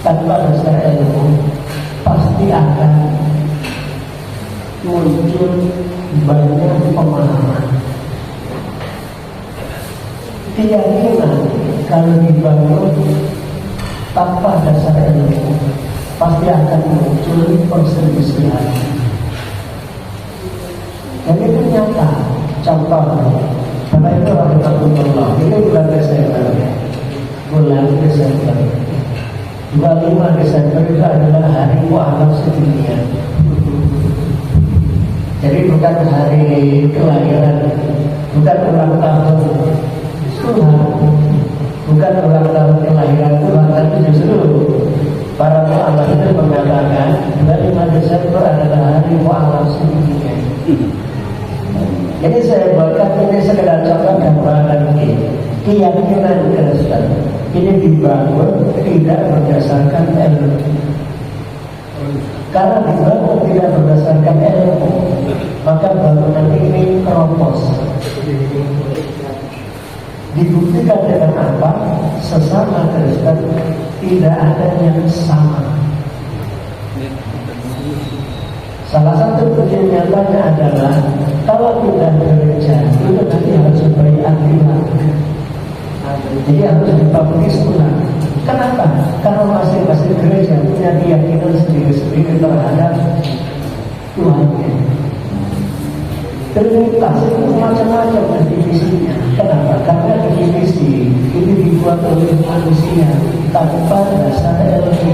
tanpa dasar ilmu pasti akan muncul banyak pemahaman. Keyakinan kalau dibangun tanpa dasar ilmu pasti akan muncul perselisihan. Dan itu nyata. Contoh, karena itu rahmatullah, ini bulan Desember. Bulan Desember 25 Desember itu adalah hari mu'alaf sedunia. Jadi bukan hari kelahiran, bukan ulang tahun Tuhan, bukan ulang tahun kelahiran Tuhan, tapi justru para mu'alaf itu mengatakan 25 Desember adalah hari mu'alaf sedunia. Jadi saya buatkan ini sekedar contoh gambaran ini. Keyakinan Kristen ini dibangun tidak berdasarkan ilmu. Karena dibangun tidak berdasarkan ilmu, maka bangunan ini keropos. Dibuktikan dengan apa? Sesama Kristen tidak ada yang sama. Salah satu bukti nyatanya adalah kalau kita gereja itu nanti harus beri aturan. Jadi harus dibaptis ulang. Kenapa? Karena masing-masing gereja punya keyakinan sendiri-sendiri terhadap Tuhannya. Trinitas itu macam-macam definisinya. Kenapa? Karena definisi ini dibuat oleh manusia tanpa dasar ilmu.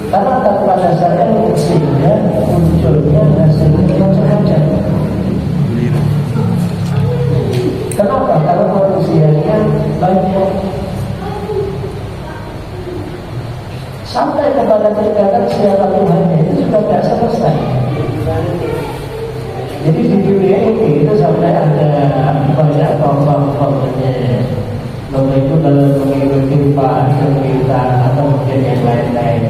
Karena tanpa dasar ilmu sehingga munculnya hasilnya macam-macam. Kenapa? Karena manusianya banyak. Sampai kepada tingkatan siapa Tuhannya itu sudah tidak selesai. Jadi di dunia ini itu sampai ada banyak tokoh-tokohnya. Bapak itu kalau mengikuti Pak Cerita atau mungkin yang lain-lain.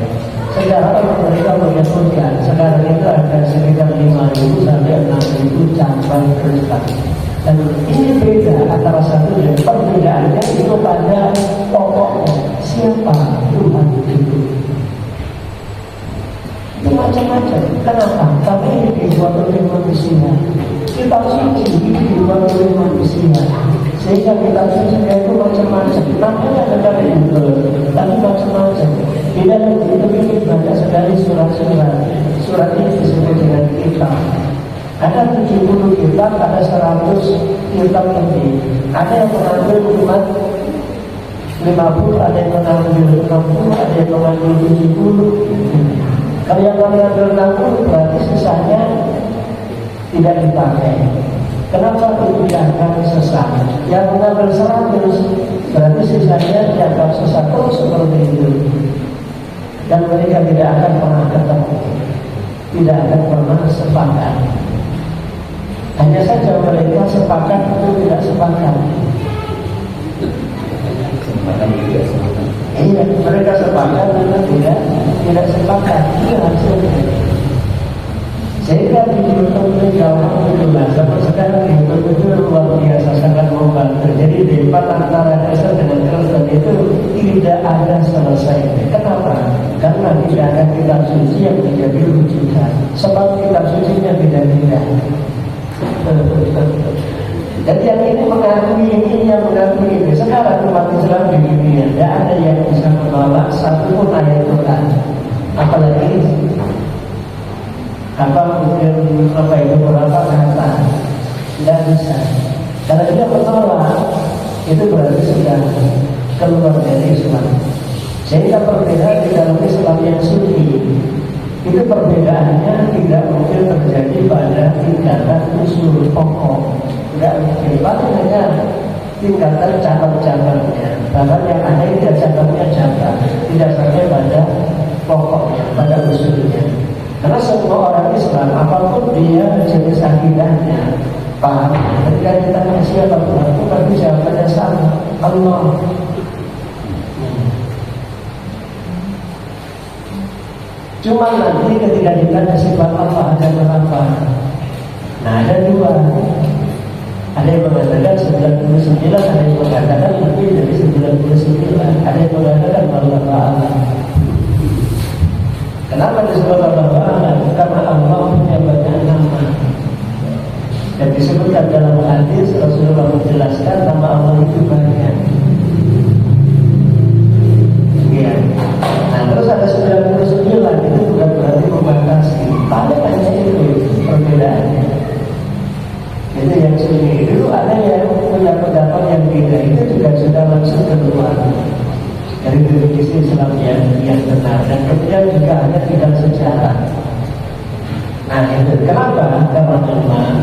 Sejarah mereka menyebutkan sekarang itu ada sekitar 5.000 sampai 6.000 cabang Kristen. Dan ini beda antara satu dan perbedaannya itu pada pokoknya siapa Tuhan itu. Itu macam-macam. Kenapa? Karena ini dibuat oleh manusia. Kitab suci ini dibuat oleh manusia. Sehingga kitab suci itu macam-macam. Namanya adalah Bible, tapi macam-macam. Di dalam kitab ini banyak sekali surat-surat. Surat ini disebut dengan kitab. Ada 70 kitab, ada 100 kitab lebih. Ada yang mengambil cuma 50, ada yang mengambil 60, ada yang mengambil 70. Kalau yang mengambil 60 berarti sisanya tidak dipakai. Kenapa itu dianggap sesat? Yang mengambil 100 berarti sisanya dianggap sesat terus seperti itu. Dan mereka tidak akan pernah ketemu, tidak akan pernah sepakat. Hanya saja mereka sepakat atau tidak sepakat. Iya, mereka sepakat atau tidak sepakat. Itu hasilnya. Sehingga dibutuhkan alhamdulillah zaman sekarang betul-betul luar biasa, sangat membantu. Jadi debat antara Kristen dengan Kristen itu tidak ada selesai. Kenapa? Karena tidak ada kitab suci yang menjadi rujukan. Sebab kitab sucinya beda-beda. Dan yang ini mengakui ini, yang mengakui ini. Sekarang umat Islam di dunia tidak ada yang bisa menolak satu pun ayat Quran. Apalagi mungkin itu berapa kata, tidak bisa. Kalau dia menolak, itu berarti sudah keluar dari Islam. Sehingga perbedaan di dalam Islam yang suci itu perbedaannya tidak mungkin terjadi pada tingkatan usul pokok. Tidak mungkin, paling hanya tingkatan cabang-cabangnya. Bahkan yang ada itu cabangnya cabang, tidak sampai pada pokoknya, pada usulnya. Karena semua orang Islam, apapun dia jenis akidahnya, paham. Ketika kita siapa Tuhan, tapi jawabannya sama, Allah. Cuma nanti ketika ditanya sifat Allah ada berapa? Nah, ada dua. Ada yang mengatakan 99, ada yang mengatakan lebih dari 99, ada yang mengatakan Allah Ta'ala. disebut Allah karena Allah punya banyak nama. Dan disebutkan dalam hadis Rasulullah menjelaskan nama Allah itu banyak. Ya. Nah terus ada 99 itu bukan berarti membatasi. Paling hanya itu perbedaannya. Itu yang sunni. Itu ada yang punya pendapat yang tidak. Itu juga sudah langsung keluar dari definisi Islam yang benar. Dan kemudian juga ada tidak sejarah. Nah itu kenapa? Karena memang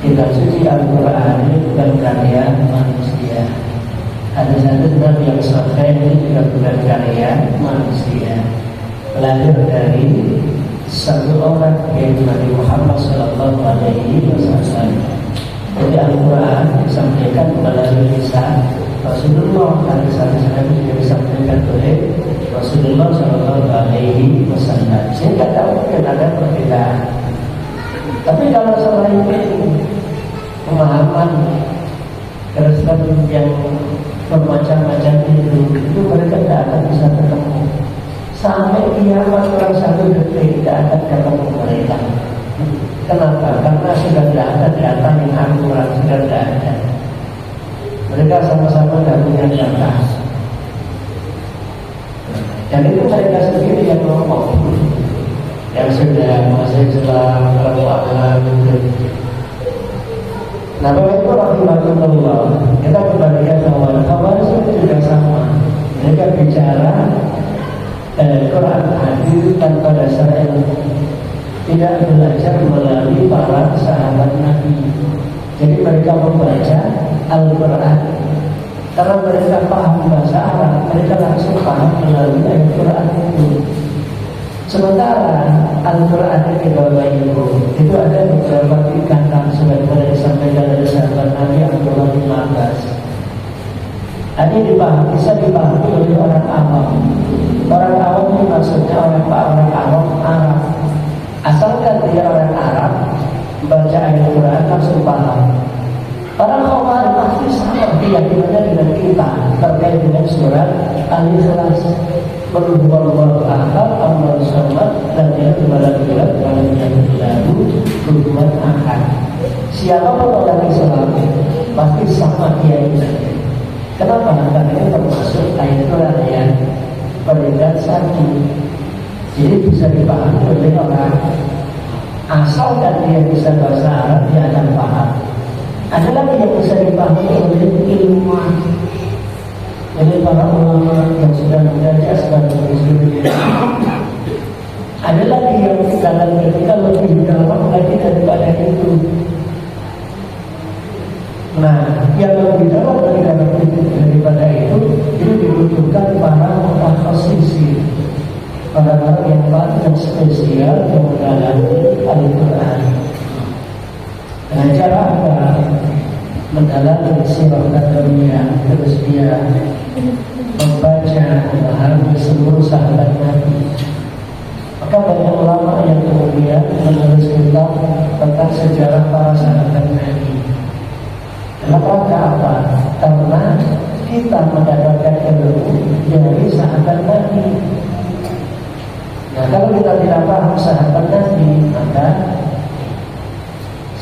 kitab suci Al-Quran ini bukan karya manusia. Hadis-hadis Nabi yang sahih ini juga bukan karya manusia. Lahir dari satu orang, yaitu Nabi Muhammad SAW. Jadi Al-Quran disampaikan melalui lisan Rasulullah, hadis-hadis juga disampaikan oleh Rasulullah SAW. Sehingga tak mungkin ada perbedaan. Tapi kalau selain itu pemahaman Kristen yang bermacam-macam itu mereka tidak akan bisa ketemu. Sampai kiamat orang satu detik tidak akan ketemu mereka. Kenapa? Karena sudah tidak ada data yang akurat, sudah tidak ada. Mereka sama-sama tidak punya data. Dan itu mereka sendiri yang ngomong, yang sudah masih Islam lama gitu. Nah, Bapak Ibu rahimahullah, kita kembalikan awal itu juga sama. Mereka bicara Quran hadis tanpa dasar ilmu, tidak belajar melalui para sahabat Nabi. Jadi mereka membaca Al-Quran karena mereka paham bahasa Arab, mereka langsung paham melalui Al-Quran itu. Sementara Al-Quran yang Bapak Ibu itu ada beberapa tingkatan sebagaimana disampaikan oleh sahabat Nabi Abdullah bin Abbas. Ini bisa dipahami oleh orang awam. Orang awam ini maksudnya orang awam Arab. Asalkan dia orang Arab, baca Al-Quran langsung paham. Para khawarij pasti sama keyakinannya dengan kita terkait dengan surat Al-Ikhlas. Berhubung-hubung akal, amal sholat, dan dia kembali berat dalam yang lalu hubungan akal. Siapapun orang Islam pasti sama dia ini. Kenapa? Karena ini termasuk ayat Quran yang peringkat 1. Jadi bisa dipahami oleh orang. Asalkan dia bisa bahasa Arab, dia akan paham. Ada lagi yang bisa dipahami oleh ilmuwan. Jadi para ulama yang sudah belajar sebagai muslim, ada lagi yang dalam ketika lebih dalam lagi daripada itu. Nah, yang lebih dalam daripada itu dibutuhkan para mutakhassis, orang-orang yang paling spesial yang mendalami Al-Quran. Dengan cara apa? Mendalami sirah dunia, terus dia membaca, memahami seluruh sahabat Nabi. Maka banyak ulama yang kemudian menulis kitab tentang sejarah para sahabat Nabi. Dalam rangka apa? Karena kita mendapatkan ilmu dari sahabat Nabi. Nah, kalau kita tidak paham sahabat Nabi, maka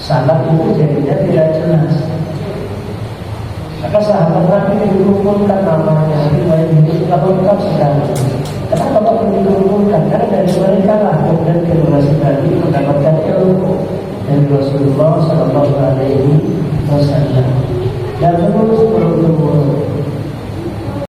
salaf itu jadinya tidak jelas. Maka sahabat Nabi dikumpulkan namanya, riwayat ini lengkap sekali. Kenapa kok dikumpulkan? Karena dari mereka lah kemudian generasi Nabi mendapatkan ilmu dari Rasulullah SAW dan terus turun-temurun.